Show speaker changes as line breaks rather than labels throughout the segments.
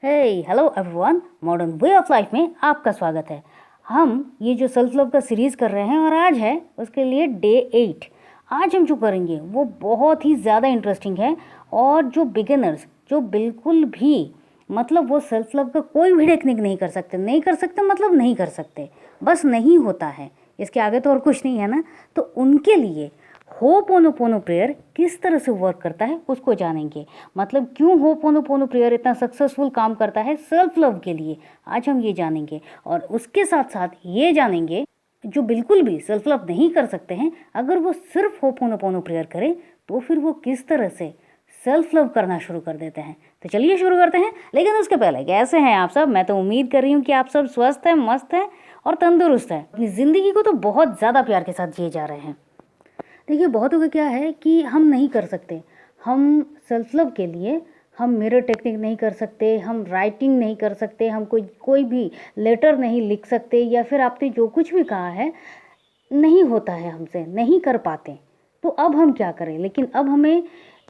Hello everyone, modern way of life में आपका स्वागत है। हम ये जो सेल्फ लव का सीरीज़ कर रहे हैं और आज है उसके लिए डे 8। आज हम जो करेंगे वो बहुत ही ज़्यादा इंटरेस्टिंग है और जो बिगिनर्स जो बिल्कुल भी मतलब वो सेल्फ लव का कोई भी टेक्निक नहीं कर सकते मतलब नहीं कर सकते, बस नहीं होता है, इसके आगे तो और कुछ नहीं है ना। तो उनके लिए होपोनोपोनो प्रेयर किस तरह से वर्क करता है उसको जानेंगे। मतलब क्यों होपोनोपोनो प्रेयर इतना सक्सेसफुल काम करता है सेल्फ लव के लिए, आज हम ये जानेंगे। और उसके साथ साथ ये जानेंगे जो बिल्कुल भी सेल्फ लव नहीं कर सकते हैं, अगर वो सिर्फ होपोनोपोनो प्रेयर करें तो फिर वो किस तरह से सेल्फ लव करना शुरू कर देते हैं। तो चलिए शुरू करते हैं। लेकिन उसके पहले कैसे हैं आप सब? मैं तो उम्मीद कर रही हूँ कि आप सब स्वस्थ हैं, मस्त हैं और तंदुरुस्त हैं। अपनी ज़िंदगी को तो बहुत ज़्यादा प्यार के साथ जिए जा रहे हैं। देखिए, बहुतों का क्या है कि हम नहीं कर सकते, हम सेल्फ लव के लिए हम मिरर टेक्निक नहीं कर सकते, हम राइटिंग नहीं कर सकते, हम कोई भी लेटर नहीं लिख सकते, या फिर आपने जो कुछ भी कहा है नहीं होता है, हमसे नहीं कर पाते। तो अब हम क्या करें? लेकिन अब हमें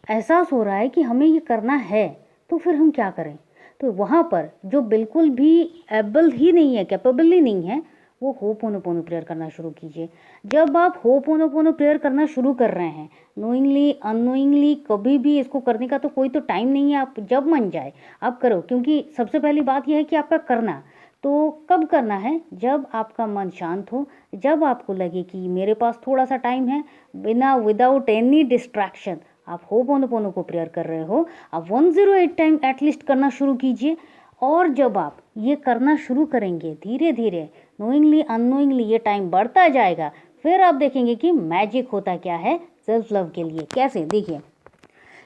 एहसास हो रहा है कि हमें ये करना है, तो फिर हम क्या करें? तो वहाँ पर जो बिल्कुल भी एबल ही नहीं है, कैपेबल ही नहीं है, वो होपोनोपोनो प्रेयर करना शुरू कीजिए। जब आप होपोनोपोनो प्रेयर करना शुरू कर रहे हैं, नोइंगली अननोइंगली, कभी भी इसको करने का तो कोई तो टाइम नहीं है, आप जब मन जाए आप करो। क्योंकि सबसे पहली बात यह है कि आपका करना तो कब करना है? जब आपका मन शांत हो, जब आपको लगे कि मेरे पास थोड़ा सा टाइम है, बिना विदाउट एनी डिस्ट्रैक्शन आप होपोनोपोनो को प्रेयर कर रहे हो, आप 108 टाइम एटलीस्ट करना शुरू कीजिए। और जब आप ये करना शुरू करेंगे धीरे धीरे, नोइंगली अननोइंगली, ये टाइम बढ़ता जाएगा, फिर आप देखेंगे कि मैजिक होता क्या है सेल्फ लव के लिए। कैसे? देखिए,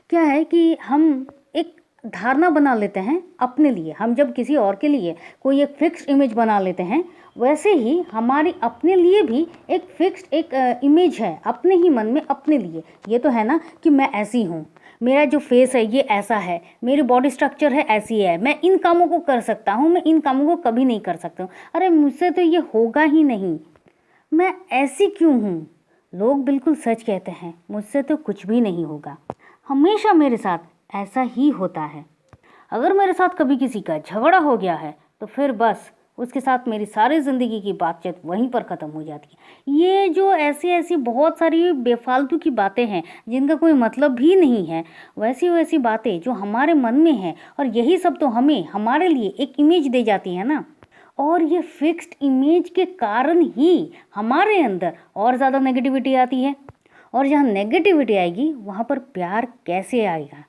क्या है कि हम एक धारणा बना लेते हैं अपने लिए। हम जब किसी और के लिए कोई एक फिक्स्ड इमेज बना लेते हैं, वैसे ही हमारी अपने लिए भी एक फिक्स्ड एक इमेज है अपने ही मन में अपने लिए। ये तो है ना कि मैं ऐसी हूँ, मेरा जो फेस है ये ऐसा है, मेरी बॉडी स्ट्रक्चर है ऐसी है, मैं इन कामों को कर सकता हूँ, मैं इन कामों को कभी नहीं कर सकता हूँ, अरे मुझसे तो ये होगा ही नहीं, मैं ऐसी क्यों हूँ। लोग बिल्कुल सच कहते हैं, मुझसे तो कुछ भी नहीं होगा, हमेशा मेरे साथ ऐसा ही होता है। अगर मेरे साथ कभी किसी का झगड़ा हो गया है तो फिर बस उसके साथ मेरी सारी ज़िंदगी की बातचीत वहीं पर ख़त्म हो जाती है। ये जो ऐसी ऐसी बहुत सारी बेफालतू की बातें हैं जिनका कोई मतलब भी नहीं है, वैसी वैसी बातें जो हमारे मन में हैं, और यही सब तो हमें हमारे लिए एक इमेज दे जाती है ना। और ये फिक्स्ड इमेज के कारण ही हमारे अंदर और ज़्यादा नेगेटिविटी आती है, और जहाँ नेगेटिविटी आएगी वहाँ पर प्यार कैसे आएगा?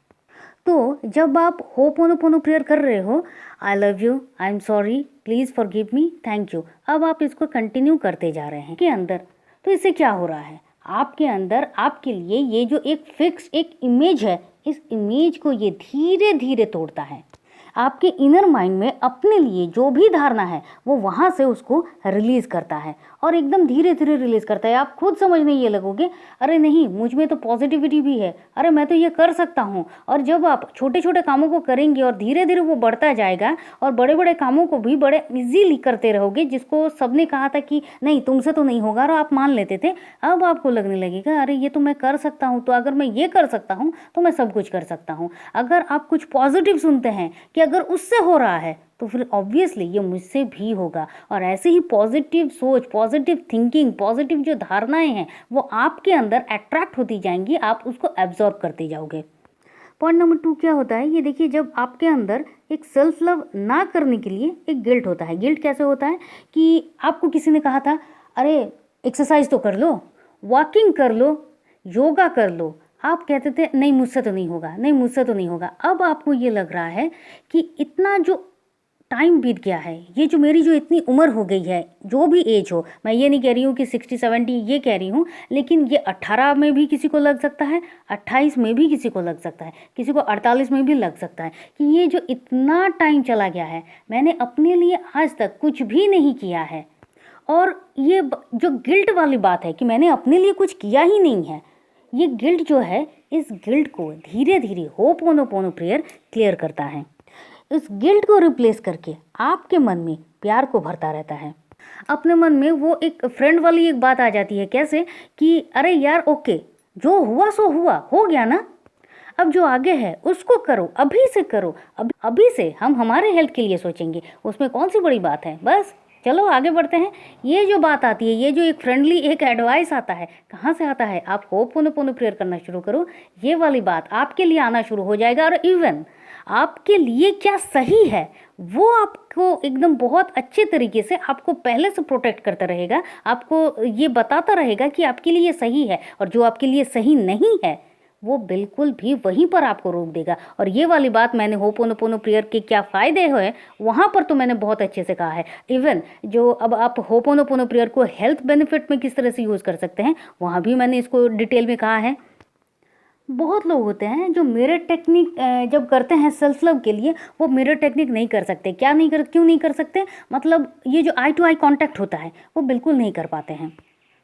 तो जब आप होपोनोपोनो प्रेयर कर रहे हो, I love you, I am sorry, please forgive me, thank you, अब आप इसको कंटिन्यू करते जा रहे हैं के अंदर, तो इससे क्या हो रहा है? आपके अंदर आपके लिए ये जो एक फिक्स एक इमेज है, इस इमेज को ये धीरे धीरे तोड़ता है। आपके इनर माइंड में अपने लिए जो भी धारणा है वो वहाँ से उसको रिलीज़ करता है, और एकदम धीरे धीरे रिलीज़ करता है। आप खुद समझने ये लगोगे, अरे नहीं, मुझ में तो पॉजिटिविटी भी है, अरे मैं तो ये कर सकता हूँ। और जब आप छोटे छोटे कामों को करेंगे और धीरे धीरे वो बढ़ता जाएगा, और बड़े बड़े कामों को भी बड़े इजीली करते रहोगे, जिसको सबने कहा था कि नहीं तुमसे तो नहीं होगा और आप मान लेते थे, अब आपको लगने लगेगा अरे ये तो मैं कर सकता हूँ, तो अगर मैं ये कर सकता हूँ तो मैं सब कुछ कर सकता हूँ। अगर आप कुछ पॉजिटिव सुनते हैं कि अगर उससे हो रहा है तो फिर ऑब्वियसली ये मुझसे भी होगा, और ऐसे ही पॉजिटिव सोच, पॉजिटिव थिंकिंग, पॉजिटिव जो धारणाएं हैं वो आपके अंदर अट्रैक्ट होती जाएंगी, आप उसको एब्जॉर्ब करते जाओगे। पॉइंट नंबर 2 क्या होता है, ये देखिए, जब आपके अंदर एक सेल्फ लव ना करने के लिए एक गिल्ट होता है। गिल्ट कैसे होता है कि आपको किसी ने कहा था अरे एक्सरसाइज तो कर लो, वॉकिंग कर लो, योगा कर लो, आप कहते थे नहीं मुझसे तो नहीं होगा, नहीं मुझसे तो नहीं होगा। अब आपको ये लग रहा है कि इतना जो टाइम बीत गया है, ये जो मेरी जो इतनी उम्र हो गई है, जो भी एज हो, मैं ये नहीं कह रही हूँ कि 60-70 ये कह रही हूँ, लेकिन ये 18 में भी किसी को लग सकता है, 28 में भी किसी को लग सकता है, किसी को 48 में भी लग सकता है, कि ये जो इतना टाइम चला गया है, मैंने अपने लिए आज तक कुछ भी नहीं किया है। और ये जो गिल्ट वाली बात है कि मैंने अपने लिए कुछ किया ही नहीं है, ये गिल्ट जो है, इस गिल्ट को धीरे धीरे होपोनोपोनो प्रेयर क्लियर करता है। इस गिल्ट को रिप्लेस करके आपके मन में प्यार को भरता रहता है। अपने मन में वो एक फ्रेंड वाली एक बात आ जाती है। कैसे? कि अरे यार ओके, जो हुआ सो हुआ, हो गया ना, अब जो आगे है उसको करो, अभी से करो। अभी से हम हमारे हेल्थ के लिए सोचेंगे, उसमें कौन सी बड़ी बात है। बस चलो आगे बढ़ते हैं। ये जो बात आती है, ये जो एक फ्रेंडली एक एडवाइस आता है, कहाँ से आता है? आप होपोनोपोनो प्रेयर करना शुरू करो, ये वाली बात आपके लिए आना शुरू हो जाएगा। और इवन आपके लिए क्या सही है वो आपको एकदम बहुत अच्छे तरीके से आपको पहले से प्रोटेक्ट करता रहेगा, आपको ये बताता रहेगा कि आपके लिए ये सही है, और जो आपके लिए सही नहीं है वो बिल्कुल भी वहीं पर आपको रोक देगा। और ये वाली बात मैंने होपोनोपोनो प्रेयर के क्या फ़ायदे हैं वहाँ पर तो मैंने बहुत अच्छे से कहा है। इवन जो अब आप होपोनोपोनो प्रेयर को हेल्थ बेनिफिट में किस तरह से यूज़ कर सकते हैं वहाँ भी मैंने इसको डिटेल में कहा है। बहुत लोग होते हैं जो मिरर टेक्निक जब करते हैं सेल्फ लव के लिए, वो मिरर टेक्निक नहीं कर सकते। क्यों नहीं कर सकते? मतलब ये जो आई टू आई कांटेक्ट होता है वो बिल्कुल नहीं कर पाते हैं।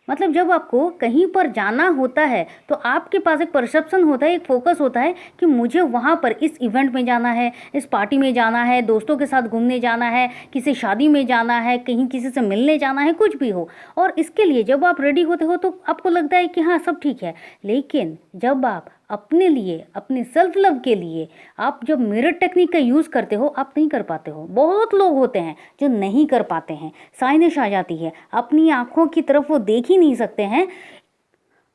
मतलब जब आपको कहीं पर जाना होता है तो आपके पास एक परसेप्शन होता है, एक फोकस होता है कि मुझे वहाँ पर इस इवेंट में जाना है, इस पार्टी में जाना है, दोस्तों के साथ घूमने जाना है, किसी शादी में जाना है, कहीं किसी से मिलने जाना है, कुछ भी हो। और इसके लिए जब आप रेडी होते हो तो आपको लगता है कि हाँ सब ठीक है। लेकिन जब आप अपने लिए, अपने सेल्फ लव के लिए आप जब मिरर टेक्निक का यूज़ करते हो, आप नहीं कर पाते हो। बहुत लोग होते हैं जो नहीं कर पाते हैं, साइनेस आ जाती है, अपनी आँखों की तरफ वो देख ही नहीं सकते हैं।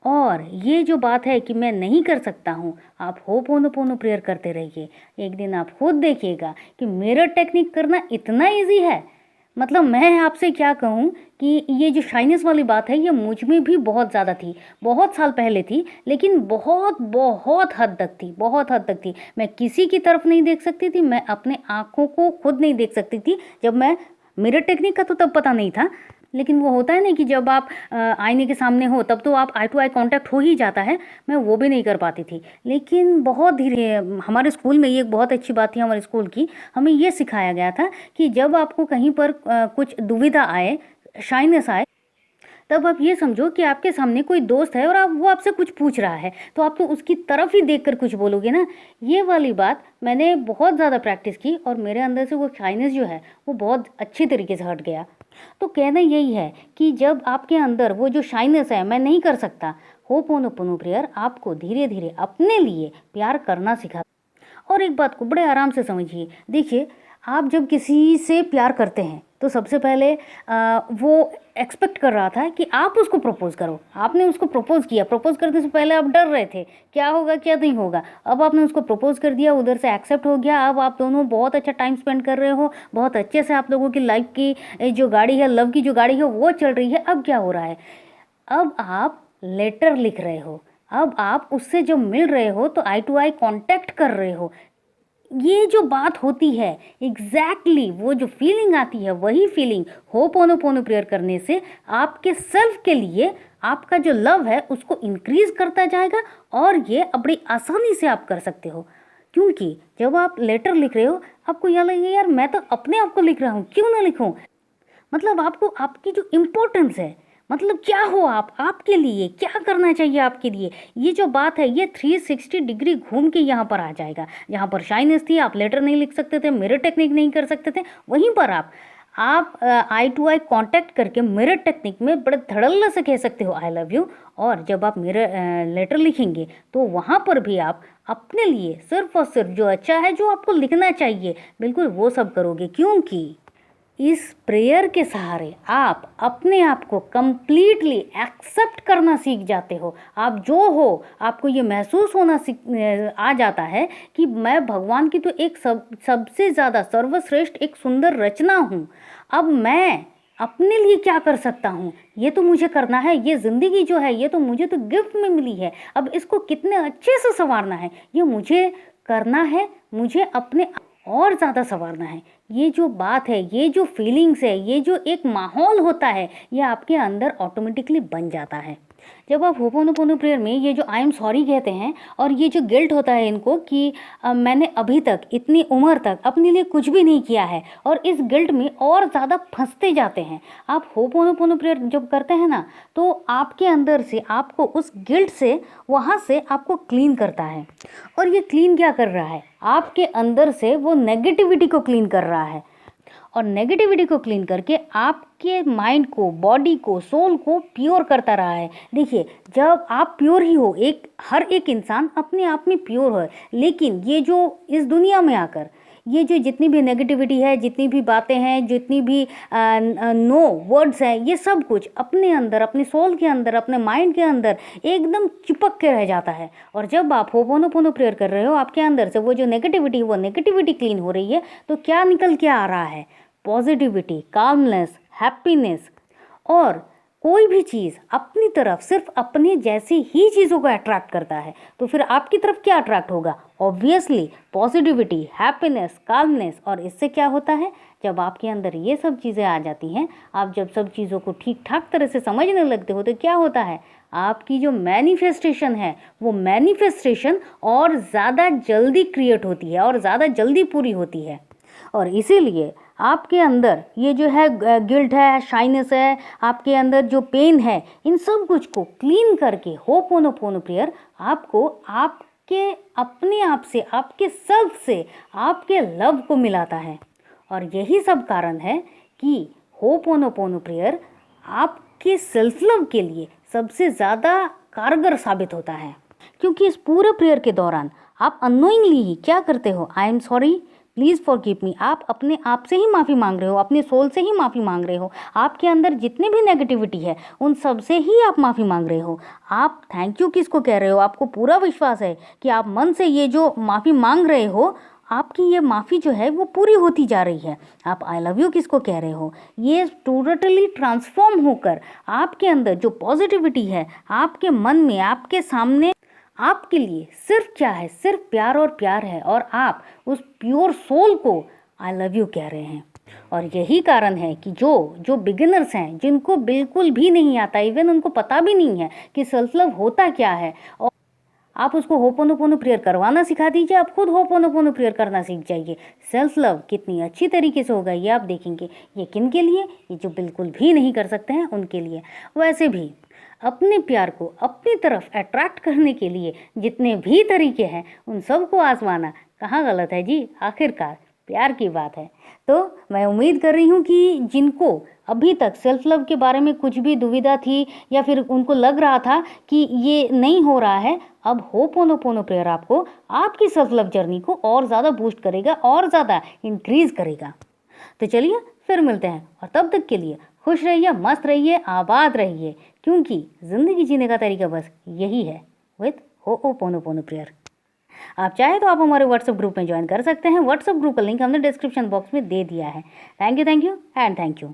और ये जो बात है कि मैं नहीं कर सकता हूँ, आप होपोनोपोनो प्रेयर करते रहिए। एक दिन आप खुद देखिएगा कि मिरर टेक्निक करना इतना ईजी है। मतलब मैं आपसे क्या कहूँ कि ये जो शाइनेस वाली बात है ये मुझ में भी बहुत ज़्यादा थी, बहुत साल पहले थी, लेकिन बहुत बहुत हद तक थी, बहुत हद तक थी। मैं किसी की तरफ नहीं देख सकती थी, मैं अपने आँखों को खुद नहीं देख सकती थी। जब मैं मिरर टेक्निक का तो तब पता नहीं था, लेकिन वो होता है ना कि जब आप आईने के सामने हो तब तो आप आई टू आई कांटेक्ट हो ही जाता है। मैं वो भी नहीं कर पाती थी, लेकिन बहुत धीरे। हमारे स्कूल में ये एक बहुत अच्छी बात थी हमारे स्कूल की, हमें ये सिखाया गया था कि जब आपको कहीं पर कुछ दुविधा आए, शाइनेस आए, तब आप ये समझो कि आपके सामने कोई दोस्त है और वो आपसे कुछ पूछ रहा है, तो आप तो उसकी तरफ ही देखकर कुछ बोलोगे ना। ये वाली बात मैंने बहुत ज़्यादा प्रैक्टिस की और मेरे अंदर से वो शाइनेस जो है वो बहुत अच्छी तरीके से हट गया। तो कहना यही है कि जब आपके अंदर वो जो शाइनेस है, मैं नहीं कर सकता, होपोनोपोनो प्रेयर आपको धीरे धीरे अपने लिए प्यार करना सिखा। और एक बात को बड़े आराम से समझिए। देखिए, आप जब किसी से प्यार करते हैं तो सबसे पहले वो एक्सपेक्ट कर रहा था कि आप उसको प्रपोज़ करो। आपने उसको प्रपोज़ किया, प्रपोज़ करने से पहले आप डर रहे थे क्या होगा क्या नहीं होगा। अब आपने उसको प्रपोज़ कर दिया, उधर से एक्सेप्ट हो गया। अब आप दोनों बहुत अच्छा टाइम स्पेंड कर रहे हो, बहुत अच्छे से आप लोगों की लाइफ की जो गाड़ी है, लव की जो गाड़ी है वो चल रही है। अब क्या हो रहा है? अब आप लेटर लिख रहे हो, अब आप उससे जब मिल रहे हो तो आई टू आई कांटेक्ट कर रहे हो। ये जो बात होती है एग्जैक्टली वो जो फीलिंग आती है, वही फीलिंग होपोनोपोनो प्रेयर करने से आपके सेल्फ के लिए आपका जो लव है उसको इंक्रीज करता जाएगा। और ये बड़ी आसानी से आप कर सकते हो, क्योंकि जब आप लेटर लिख रहे हो आपको यह लगेगा यार मैं तो अपने आप को लिख रहा हूँ, क्यों ना लिखूँ। मतलब आपको आपकी जो इम्पोर्टेंस है, मतलब क्या हो आप, आपके लिए क्या करना चाहिए आपके लिए, ये जो बात है ये 360 डिग्री घूम के यहाँ पर आ जाएगा। जहाँ पर शाइनेस थी, आप लेटर नहीं लिख सकते थे, मिरर टेक्निक नहीं कर सकते थे, वहीं पर आप आई टू आई कांटेक्ट करके मिरर टेक्निक में बड़े धड़ल्ले से कह सकते हो आई लव यू। और जब आप मिरर लेटर लिखेंगे तो वहाँ पर भी आप अपने लिए सिर्फ और सिर्फ जो अच्छा है, जो आपको लिखना चाहिए, बिल्कुल वो सब करोगे। क्योंकि इस प्रेयर के सहारे आप अपने आप को कंप्लीटली एक्सेप्ट करना सीख जाते हो। आप जो हो, आपको ये महसूस होना आ जाता है कि मैं भगवान की तो एक सबसे ज़्यादा सर्वश्रेष्ठ एक सुंदर रचना हूँ। अब मैं अपने लिए क्या कर सकता हूँ, ये तो मुझे करना है। ये ज़िंदगी जो है ये तो मुझे तो गिफ्ट में मिली है, अब इसको कितने अच्छे से संवारना है ये मुझे करना है, मुझे अपने और ज़्यादा संवारना है। ये जो बात है, ये जो फीलिंग्स है, ये जो एक माहौल होता है, ये आपके अंदर ऑटोमेटिकली बन जाता है। जब आप होपोनोपोनो प्रेयर में ये जो आई एम सॉरी कहते हैं और ये जो गिल्ट होता है इनको कि मैंने अभी तक इतनी उम्र तक अपने लिए कुछ भी नहीं किया है, और इस गिल्ट में और ज़्यादा फंसते जाते हैं। आप होपोनोपोनो प्रेयर जब करते हैं ना तो आपके अंदर से आपको उस गिल्ट से, वहाँ से आपको क्लीन करता है। और ये क्लीन क्या कर रहा है? आपके अंदर से वो नेगेटिविटी को क्लीन कर रहा है। और नेगेटिविटी को क्लीन करके आपके माइंड को, बॉडी को, सोल को प्योर करता रहा है। देखिए, जब आप प्योर ही हो, हर एक इंसान अपने आप में प्योर है, लेकिन ये जो इस दुनिया में आकर ये जो जितनी भी नेगेटिविटी है, जितनी भी बातें हैं, जितनी भी नो वर्ड्स हैं, ये सब कुछ अपने अंदर, अपने सोल के अंदर, अपने माइंड के अंदर एकदम चिपक के रह जाता है। और जब आप होपोनोपोनो प्रेयर कर रहे हो, आपके अंदर से वो जो नेगेटिविटी, वो नेगेटिविटी क्लीन हो रही है, तो क्या निकल के आ रहा है? Positivity, calmness, happiness. और कोई भी चीज़ अपनी तरफ सिर्फ अपने जैसी ही चीज़ों को अट्रैक्ट करता है, तो फिर आपकी तरफ क्या अट्रैक्ट होगा? Obviously positivity, happiness, calmness. और इससे क्या होता है? जब आपके अंदर ये सब चीज़ें आ जाती हैं, आप जब सब चीज़ों को ठीक ठाक तरह से समझने लगते हो, तो क्या होता है? आपकी जो मैनिफेस्टेशन है, वो मैनिफेस्टेशन और ज़्यादा जल्दी क्रिएट होती है और ज़्यादा जल्दी पूरी होती है। और इसीलिए आपके अंदर ये जो है गिल्ट है, शाइनेस है, आपके अंदर जो पेन है, इन सब कुछ को क्लीन करके होपोनोपोनो प्रेयर आपको आपके अपने आप से, आपके सेल्फ से, आपके लव को मिलाता है। और यही सब कारण है कि होपोनोपोनो प्रेयर आपके सेल्फ लव के लिए सबसे ज़्यादा कारगर साबित होता है, क्योंकि इस पूरे प्रेयर के दौरान आप अननोइंगली ही क्या करते हो? I am sorry, please forgive me. आप अपने आप से ही माफ़ी मांग रहे हो, अपने सोल से ही माफ़ी मांग रहे हो। आपके अंदर जितने भी नेगेटिविटी है, उन सब से ही आप माफ़ी मांग रहे हो। आप थैंक यू किसको कह रहे हो? आपको पूरा विश्वास है कि आप मन से ये जो माफ़ी मांग रहे हो, आपकी ये माफ़ी जो है वो पूरी होती जा रही है। आप आई लव यू किसको कह रहे हो? ये टोटली ट्रांसफॉर्म होकर आपके अंदर जो पॉजिटिविटी है, आपके मन में, आपके सामने आपके लिए सिर्फ क्या है? सिर्फ प्यार और प्यार है। और आप उस प्योर सोल को आई लव यू कह रहे हैं। और यही कारण है कि जो बिगिनर्स हैं, जिनको बिल्कुल भी नहीं आता, इवन उनको पता भी नहीं है कि सेल्फ लव होता क्या है, और आप उसको होपोनोपोनो प्रेयर करवाना सिखा दीजिए। आप खुद होपोनोपोनो प्रेयर करना सीख जाइए। सेल्फ लव कितनी अच्छी तरीके से होगा ये आप देखेंगे। ये किन के लिए? ये जो बिल्कुल भी नहीं कर सकते हैं उनके लिए। वैसे भी अपने प्यार को अपनी तरफ अट्रैक्ट करने के लिए जितने भी तरीके हैं, उन सबको आजमाना कहाँ गलत है जी? आखिरकार प्यार की बात है। तो मैं उम्मीद कर रही हूँ कि जिनको अभी तक सेल्फ लव के बारे में कुछ भी दुविधा थी, या फिर उनको लग रहा था कि ये नहीं हो रहा है, अब होपोनोपोनो प्रेयर आपको आपकी सेल्फ लव जर्नी को और ज़्यादा बूस्ट करेगा और ज़्यादा इंक्रीज करेगा। तो चलिए फिर मिलते हैं, और तब तक के लिए खुश रहिए, मस्त रहिए, आबाद रहिए, क्योंकि ज़िंदगी जीने का तरीका बस यही है, विथ होपोनोपोनो प्रेयर। आप चाहे तो आप हमारे व्हाट्सएप ग्रुप में ज्वाइन कर सकते हैं। व्हाट्सएप ग्रुप का लिंक हमने डिस्क्रिप्शन बॉक्स में दे दिया है। Thank you and thank you.